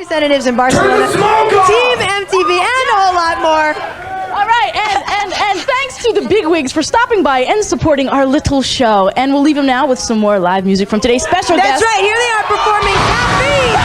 representatives in Barcelona, Team MTV, and a whole lot more. All right, and thanks to the bigwigs for stopping by and supporting our little show. And we'll leave them now with some more live music from today's special guest. That's right, here they are performing Caffeine.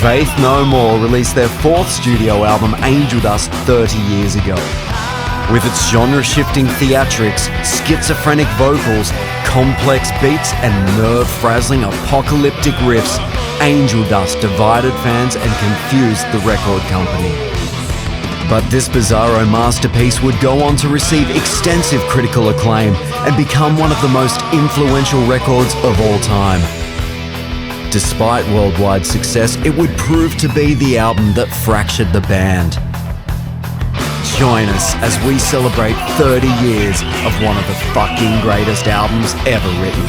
Faith No More released their fourth studio album, Angel Dust, 30 years ago. With its genre-shifting theatrics, schizophrenic vocals, complex beats, and nerve-frazzling apocalyptic riffs, Angel Dust divided fans and confused the record company. But this bizarro masterpiece would go on to receive extensive critical acclaim and become one of the most influential records of all time. Despite worldwide success, it would prove to be the album that fractured the band. Join us as we celebrate 30 years of one of the fucking greatest albums ever written.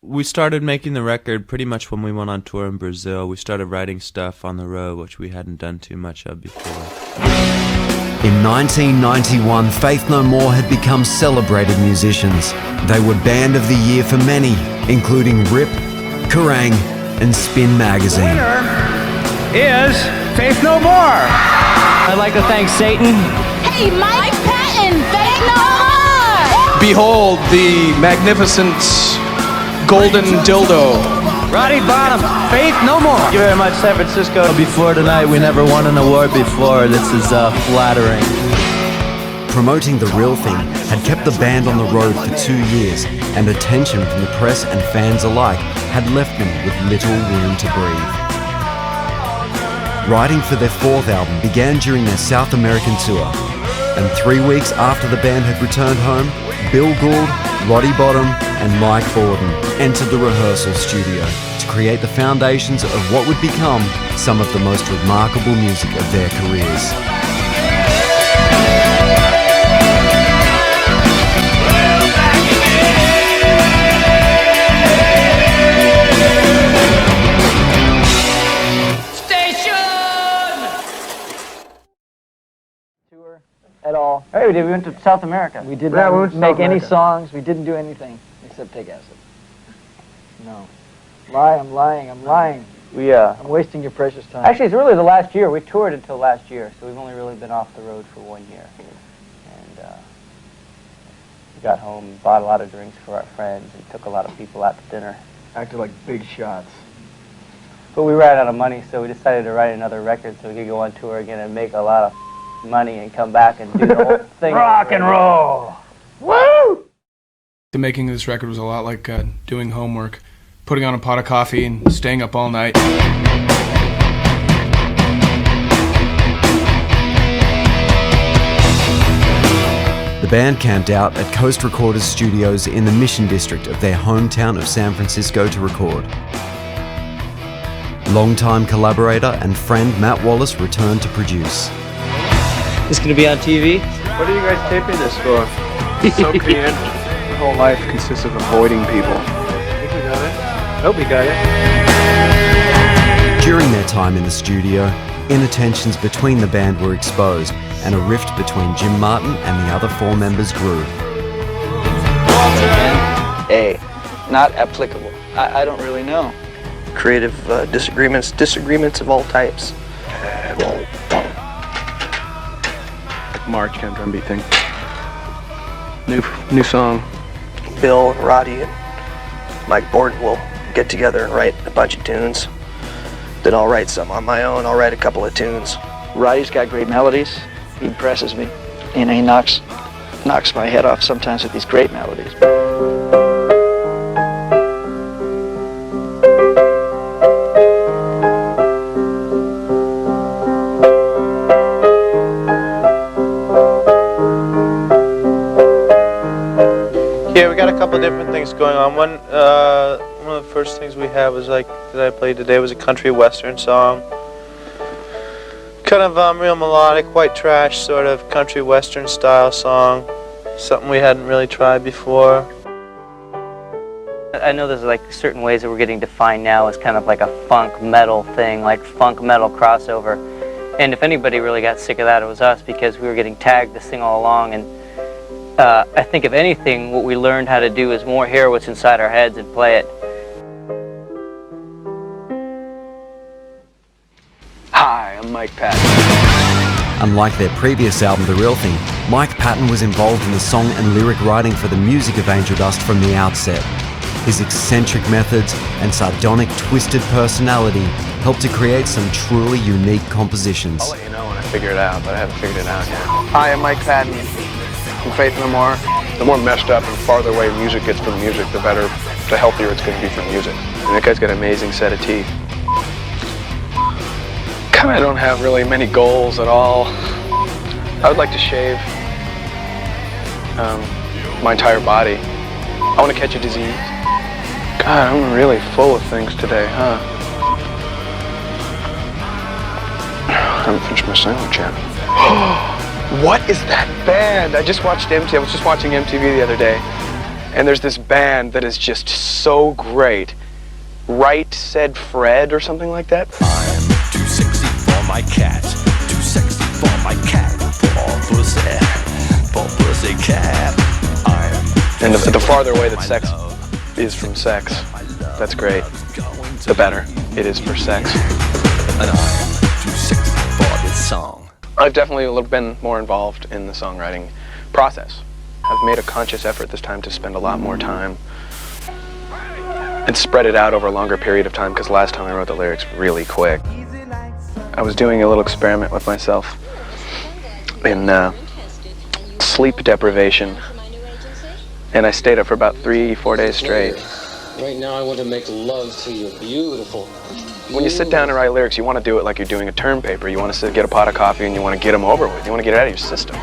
We started making the record pretty much when we went on tour in Brazil. We started writing stuff on the road, which we hadn't done too much of before. In 1991, Faith No More had become celebrated musicians. They were Band of the Year for many, including Rip, Kerrang, and Spin Magazine. Winner is Faith No More. I'd like to thank Satan. Hey, Mike Patton, Faith No More! Behold the magnificent golden dildo. Roddy Bottom, Faith No More. Thank you very much, San Francisco. Before tonight, we never won an award before. This is flattering. Promoting The Real Thing had kept the band on the road for 2 years, and attention from the press and fans alike had left them with little room to breathe. Writing for their fourth album began during their South American tour, and 3 weeks after the band had returned home, Bill Gould, Roddy Bottom, and Mike Borden entered the rehearsal studio to create the foundations of what would become some of the most remarkable music of their careers. At all. Hey, we did. We went to South America. We did not make any songs. We didn't do anything except take acid. No. I'm lying. I'm wasting your precious time. Actually, it's really the last year. We toured until last year, so we've only really been off the road for 1 year. And we got home, bought a lot of drinks for our friends, and took a lot of people out to dinner. Acted like big shots. But we ran out of money, so we decided to write another record so we could go on tour again and make a lot of money and come back and do the whole thing. Rock and roll! Woo! The making of this record was a lot like doing homework, putting on a pot of coffee and staying up all night. The band camped out at Coast Recorders Studios in the Mission District of their hometown of San Francisco to record. Longtime collaborator and friend Matt Wallace returned to produce. This gonna be on TV? What are you guys taping this for? So creative. My whole life consists of avoiding people. I think we got it. Hope we got it. During their time in the studio, inner tensions between the band were exposed, and a rift between Jim Martin and the other four members grew. A, not applicable. I don't really know. Creative disagreements of all types. March kind of drum beat thing. New song. Bill, Roddy, and Mike Borden will get together and write a bunch of tunes. then I'll write some on my own. I'll write a couple of tunes. Roddy's got great melodies. He impresses me. You know, he knocks my head off sometimes with these great melodies. Yeah, we got a couple of different things going on. One of the first things we had was like that I played today was a country western song. Kind of real melodic, white trash sort of country western style song. Something we hadn't really tried before. I know there's like certain ways that we're getting defined now as kind of like a funk metal thing, like funk metal crossover. And if anybody really got sick of that, it was us, because we were getting tagged this thing all along. And I think if anything, what we learned how to do is more hear what's inside our heads and play it. Hi, I'm Mike Patton. Unlike their previous album, The Real Thing, Mike Patton was involved in the song and lyric writing for the music of Angel Dust from the outset. His eccentric methods and sardonic, twisted personality helped to create some truly unique compositions. I'll let you know when I figure it out, but I haven't figured it out yet. Hi, I'm Mike Patton from Faith No More. The more messed up and farther away music gets from music, the better, the healthier it's going to be for music. And that guy's got an amazing set of teeth. I don't have really many goals at all. I would like to shave my entire body. I want to catch a disease. God, I'm really full of things today, huh? I haven't finished my sandwich yet. What is that band? I was just watching MTV the other day, and there's this band that is just so great. Right Said Fred or something like that. I'm too sexy for my cat, too sexy for my cat, poor pussy cat. And the farther away that sex is from sex, that's great. The better it is for sex. And I'm too sexy for this song. I've definitely been more involved in the songwriting process. I've made a conscious effort this time to spend a lot more time and spread it out over a longer period of time, because last time I wrote the lyrics really quick. I was doing a little experiment with myself in sleep deprivation, and I stayed up for about 3-4 days straight. Right now I want to make love to you. Beautiful. When you sit down and write lyrics, you want to do it like you're doing a term paper. You want to get a pot of coffee and you want to get them over with. You want to get it out of your system.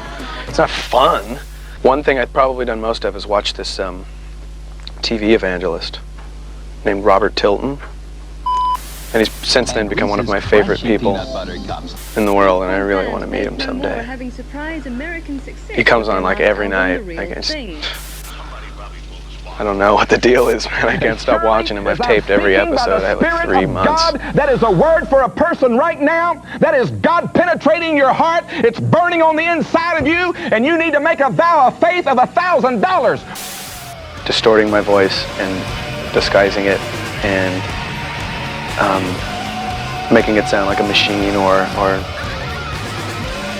It's not fun. One thing I've probably done most of is watch this TV evangelist named Robert Tilton. And he's since then become one of my favorite people in the world, and I really want to meet him someday. He comes on like every night. I don't know what the deal is, man. I can't stop watching him. I've taped every episode. I have like 3 months. God, that is a word for a person right now. That is God penetrating your heart. It's burning on the inside of you, and you need to make a vow of faith of $1,000. Distorting my voice and disguising it and making it sound like a machine, or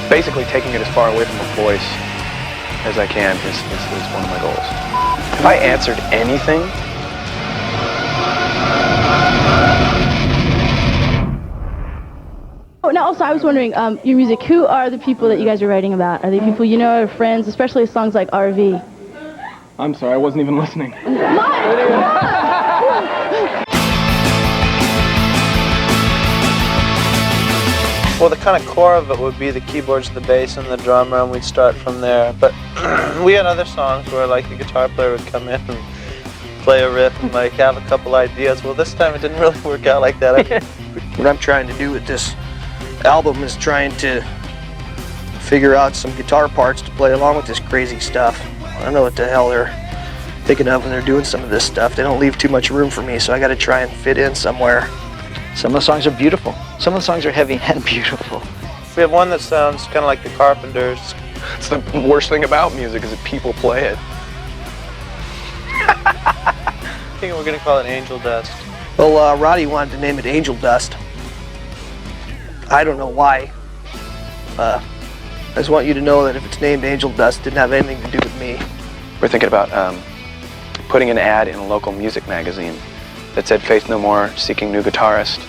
basically taking it as far away from a voice as I can is one of my goals. Have I answered anything? Oh, now also I was wondering, your music, who are the people that you guys are writing about? Are they people you know, or friends, especially songs like RV? I'm sorry, I wasn't even listening. Well, the kind of core of it would be the keyboards, the bass, and the drummer, and we'd start from there. But we had other songs where like the guitar player would come in and play a riff and like have a couple ideas. Well, this time it didn't really work out like that. What I'm trying to do with this album is trying to figure out some guitar parts to play along with this crazy stuff. I don't know what the hell they're thinking of when they're doing some of this stuff. They don't leave too much room for me, so I got to try and fit in somewhere. Some of the songs are beautiful. Some of the songs are heavy and beautiful. We have one that sounds kind of like the Carpenters. It's the worst thing about music is that people play it. I think we're going to call it Angel Dust. Well, Roddy wanted to name it Angel Dust. I don't know why. I just want you to know that if it's named Angel Dust, it didn't have anything to do with me. We're thinking about putting an ad in a local music magazine that said Faith No More, seeking new guitarist.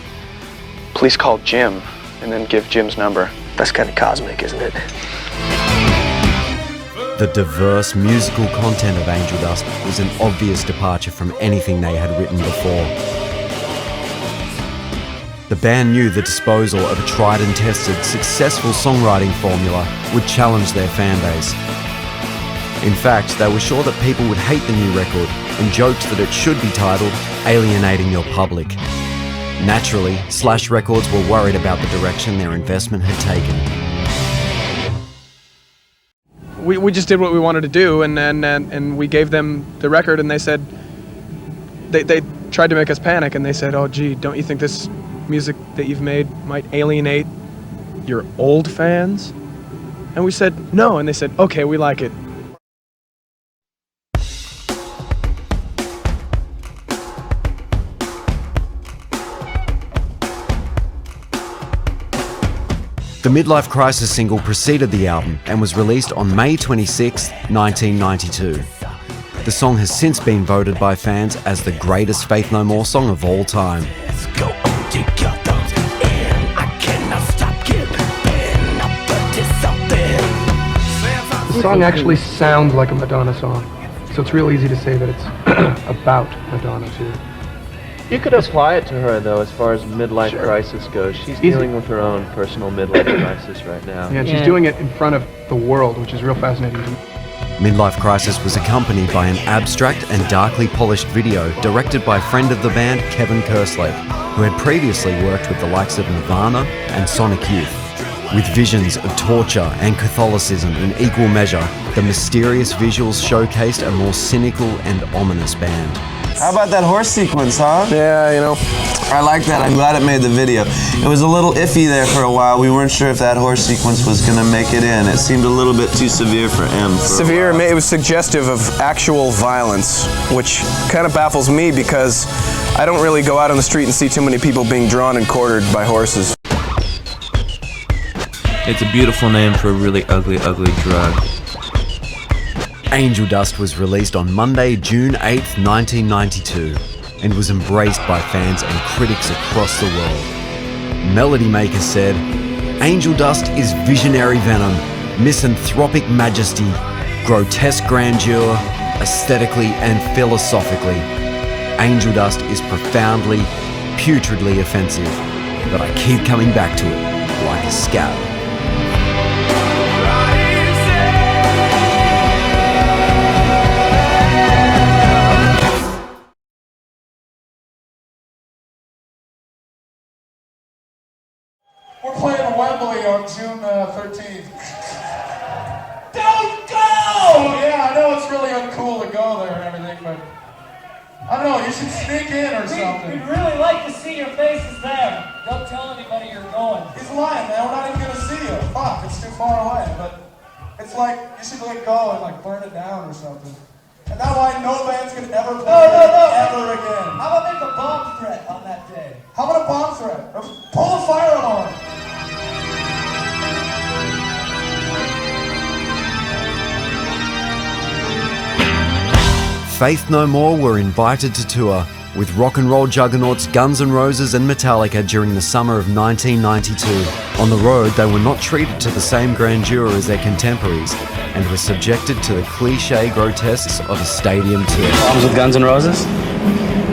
please call Jim, and then give Jim's number. That's kind of cosmic, isn't it? The diverse musical content of Angel Dust was an obvious departure from anything they had written before. The band knew the disposal of a tried and tested, successful songwriting formula would challenge their fan base. In fact, they were sure that people would hate the new record and joked that it should be titled Alienating Your Public. Naturally, Slash Records were worried about the direction their investment had taken. We just did what we wanted to do, and we gave them the record, and they said, they tried to make us panic, and they said, oh gee, don't you think this music that you've made might alienate your old fans? And we said no, and they said, okay, we like it. The Midlife Crisis single preceded the album and was released on May 26, 1992. The song has since been voted by fans as the greatest Faith No More song of all time. The song actually sounds like a Madonna song, so it's real easy to say that it's about Madonna too. You could apply it to her, though, as far as midlife crisis goes. She's dealing with her own personal midlife crisis right now. Yeah, and she's doing it in front of the world, which is real fascinating to me. Midlife Crisis was accompanied by an abstract and darkly polished video directed by friend of the band Kevin Kerslake, who had previously worked with the likes of Nirvana and Sonic Youth. With visions of torture and Catholicism in equal measure, the mysterious visuals showcased a more cynical and ominous band. How about that horse sequence, huh? Yeah, you know, I like that. I'm glad it made the video. It was a little iffy there for a while. We weren't sure if that horse sequence was going to make it in. It seemed a little bit too severe for M. Severe, it was suggestive of actual violence, which kind of baffles me because I don't really go out on the street and see too many people being drawn and quartered by horses. It's a beautiful name for a really ugly, ugly drug. Angel Dust was released on Monday, June 8, 1992, and was embraced by fans and critics across the world. Melody Maker said, Angel Dust is visionary venom, misanthropic majesty, grotesque grandeur, aesthetically and philosophically. Angel Dust is profoundly, putridly offensive, but I keep coming back to it like a scab. We're playing Wembley on June 13th. Don't go! Yeah, I know it's really uncool to go there and everything, but I don't know, you should sneak in or something. We'd really like to see your faces there. Don't tell anybody you're going. He's lying, man. We're not even gonna see you. Fuck, it's too far away. But it's like, you should like go and like burn it down or something. And that way no band's gonna ever play ever again. How about make a bomb threat on that day? How about a bomb threat? Pull a fire alarm. Faith No More were invited to tour with rock and roll juggernauts Guns N' Roses and Metallica during the summer of 1992. On the road, they were not treated to the same grandeur as their contemporaries and were subjected to the cliché grotesques of a stadium tour. Problems with Guns N' Roses?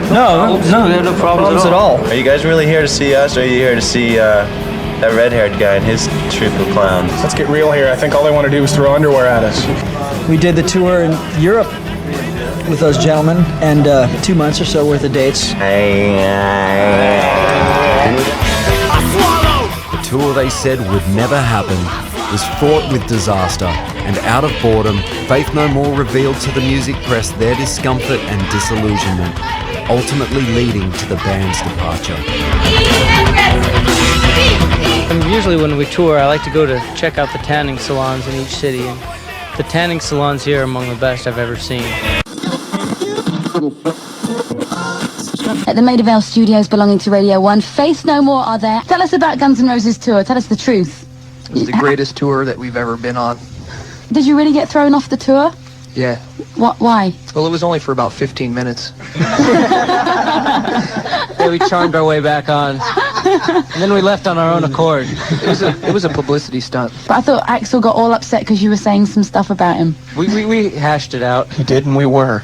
No, no problems at all. Are you guys really here to see us, or are you here to see that red-haired guy and his troop of clowns? Let's get real here. I think all they want to do is throw underwear at us. We did the tour in Europe with those gentlemen, and 2 months or so worth of dates. The tour they said would never happen was fraught with disaster, and out of boredom, Faith No More revealed to the music press their discomfort and disillusionment, ultimately leading to the band's departure. Usually when we tour, I like to go to check out the tanning salons in each city, and the tanning salons here are among the best I've ever seen. At the Maida Vale studios belonging to Radio 1, Faith No More are there. Tell us about Guns N' Roses tour. Tell us the truth. It was the greatest tour that we've ever been on. Did you really get thrown off the tour? Yeah. Why? Well, it was only for about 15 minutes. Yeah, we charmed our way back on. And then we left on our own accord. It was a publicity stunt. But I thought Axel got all upset because you were saying some stuff about him. We hashed it out. You did, and we were.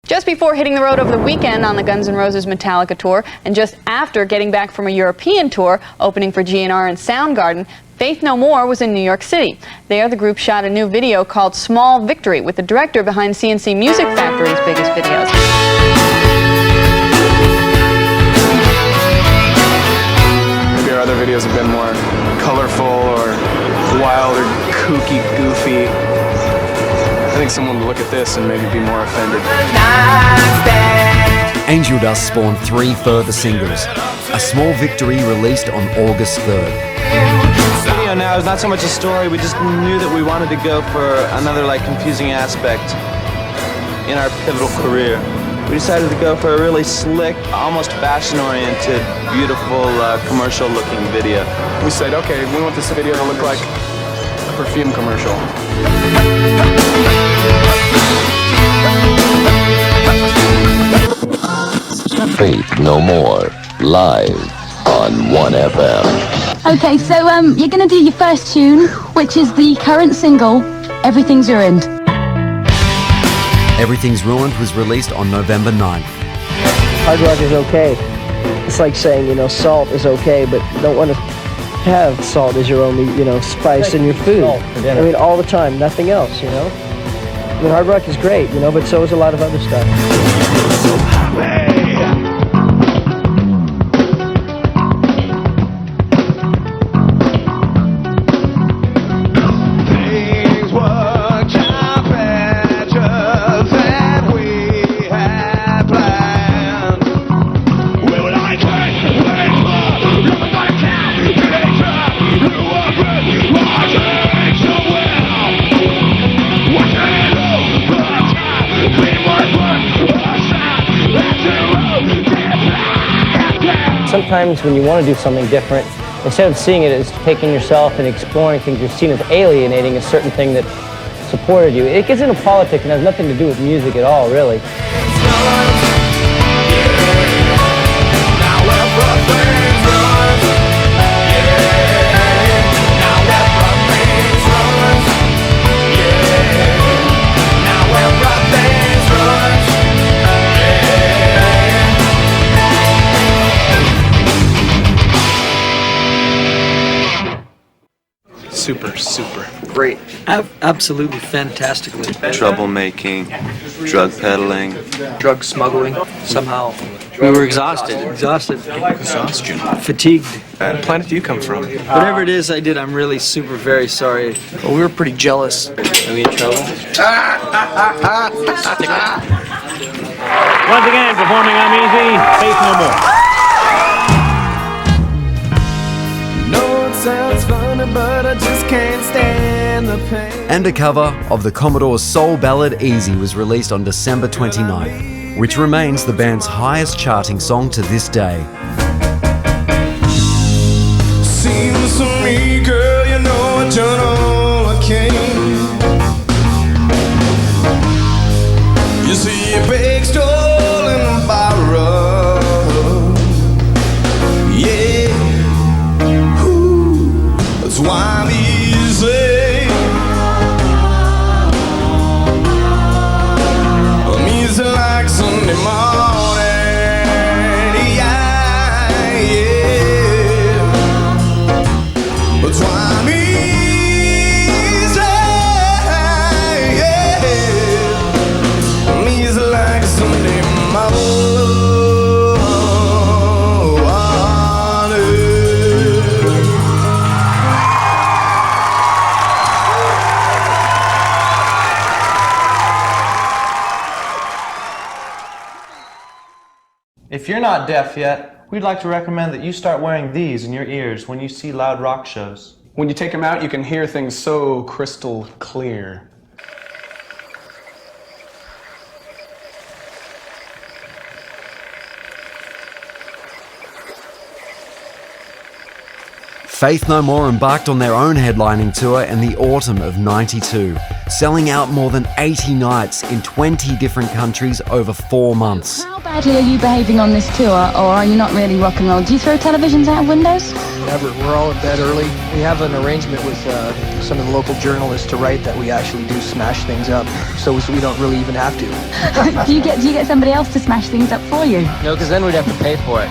Just before hitting the road over the weekend on the Guns N' Roses Metallica tour, and just after getting back from a European tour, opening for GNR and Soundgarden, Faith No More was in New York City. There, the group shot a new video called Small Victory with the director behind CNC Music Factory's biggest videos. Maybe our other videos have been more colorful or wild or kooky, goofy. I think someone would look at this and maybe be more offended. Angel Dust spawned 3 further singles. A Small Victory released on August 3rd. The video now is not so much a story, we just knew that we wanted to go for another confusing aspect in our pivotal career. We decided to go for a really slick, almost fashion-oriented, beautiful, commercial-looking video. We said, okay, we want this video to look like a perfume commercial. Faith No More, live on 1FM. Okay, so you're going to do your first tune, which is the current single, Everything's Ruined. Everything's Ruined was released on November 9th. Hard rock is okay. It's like saying, salt is okay, but you don't want to have salt as your only, spice in your food. I mean, all the time, nothing else, I mean, hard rock is great, but so is a lot of other stuff. Sometimes when you want to do something different, instead of seeing it as taking yourself and exploring things, you're seen as alienating a certain thing that supported you. It gets into politics and has nothing to do with music at all, really. Super great. Absolutely fantastically. Troublemaking, drug peddling, Drug smuggling. Somehow we were exhausted. Exhaustion. Fatigued. What planet do you come from? Whatever it is I did, I'm really very sorry. Well, we were pretty jealous. Are we in trouble? Once again, performing I'm Easy, Faith No More. Sounds funny, but I just can't stand the pain. And a cover of the Commodore's soul ballad Easy was released on December 29th, which remains the band's highest charting song to this day. Seems to me, girl, you know I done all I can. You see a big stolen borrow. Yeah. That's why I'm easy. I'm easy like Sunday morning. Yeah, yeah. That's why I'm easy. Yeah. I'm easy like Sunday morning. If you're not deaf yet, we'd like to recommend that you start wearing these in your ears when you see loud rock shows. When you take them out, you can hear things so crystal clear. Faith No More embarked on their own headlining tour in the autumn of '92, selling out more than 80 nights in 20 different countries over 4 months. How badly are you behaving on this tour, or are you not really rock and roll? Do you throw televisions out of windows? Never. We're all in bed early. We have an arrangement with some of the local journalists to write that we actually do smash things up, so we don't really even have to. do you get somebody else to smash things up for you? No, because then we'd have to pay for it.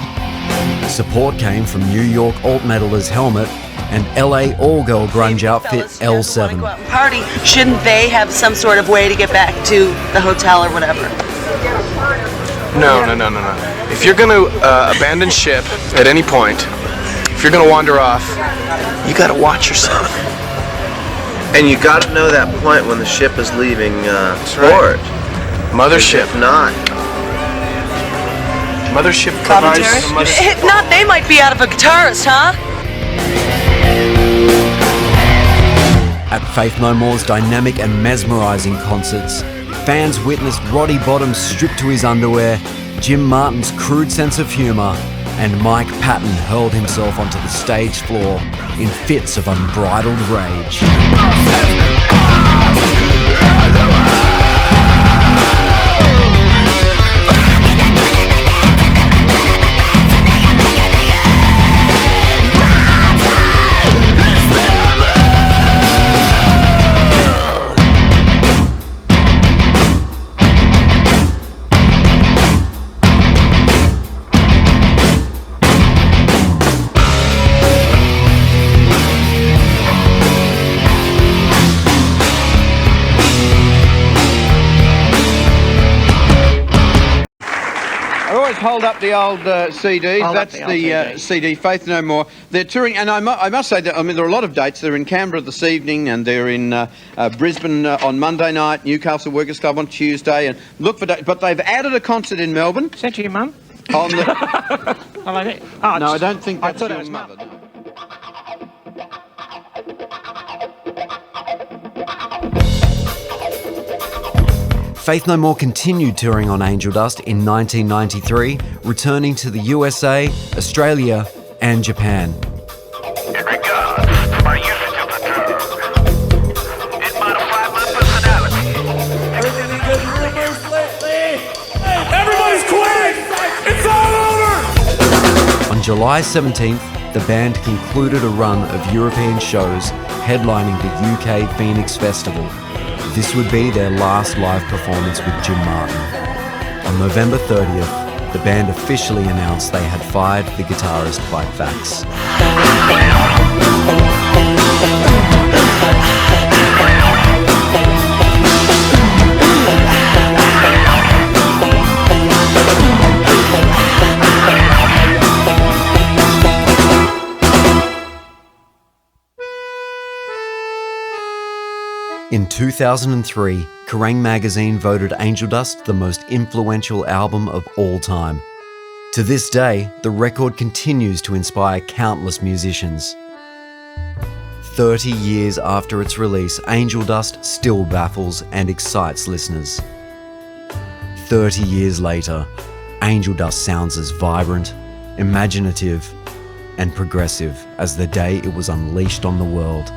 Support came from New York alt metalers Helmet and LA all-girl grunge outfit L7. Party, shouldn't they have some sort of way to get back to the hotel or whatever? No. If you're going to abandon ship at any point, if you're going to wander off, you got to watch yourself. And you got to know that point when the ship is leaving port. Mothership. If not. Mothership Commentary? If not, they might be out of a guitarist, huh? At Faith No More's dynamic and mesmerising concerts, fans witnessed Roddy Bottum stripped to his underwear, Jim Martin's crude sense of humour, and Mike Patton hurled himself onto the stage floor in fits of unbridled rage. Hold up the old CDs. That's the CD, Faith No More. They're touring, and I must say that there are a lot of dates. They're in Canberra this evening, and they're in Brisbane on Monday night, Newcastle Workers Club on Tuesday, and look for dates. But they've added a concert in Melbourne. Is that your mum? On the... No, I don't think that's your mother. Faith No More continued touring on Angel Dust in 1993, returning to the USA, Australia, and Japan. Everybody's quiet! It's all over! On July 17th, the band concluded a run of European shows headlining the UK Phoenix Festival. This would be their last live performance with Jim Martin. On November 30th, the band officially announced they had fired the guitarist by fax. In 2003, Kerrang! Magazine voted Angel Dust the most influential album of all time. To this day, the record continues to inspire countless musicians. 30 years after its release, Angel Dust still baffles and excites listeners. 30 years later, Angel Dust sounds as vibrant, imaginative, and progressive as the day it was unleashed on the world.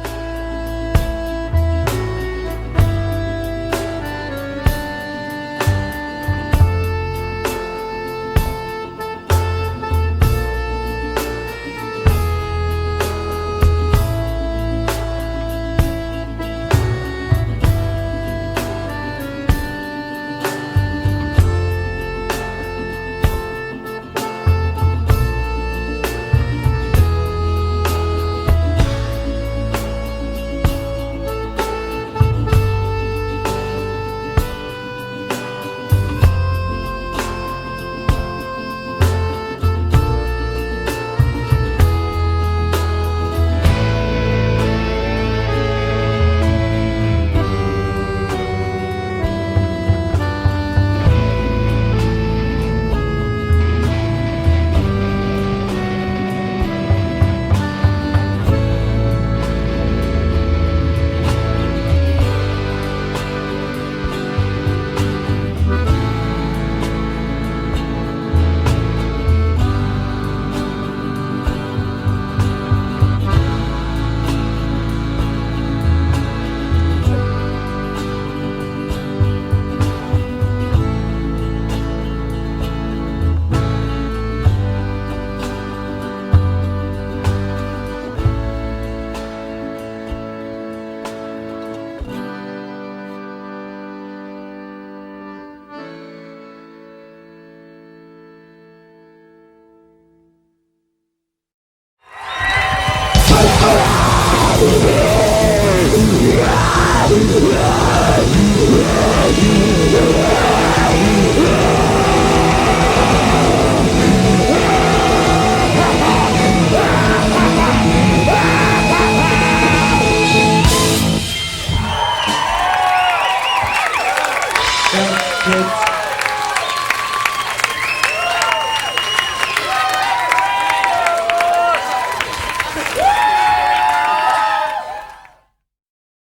It's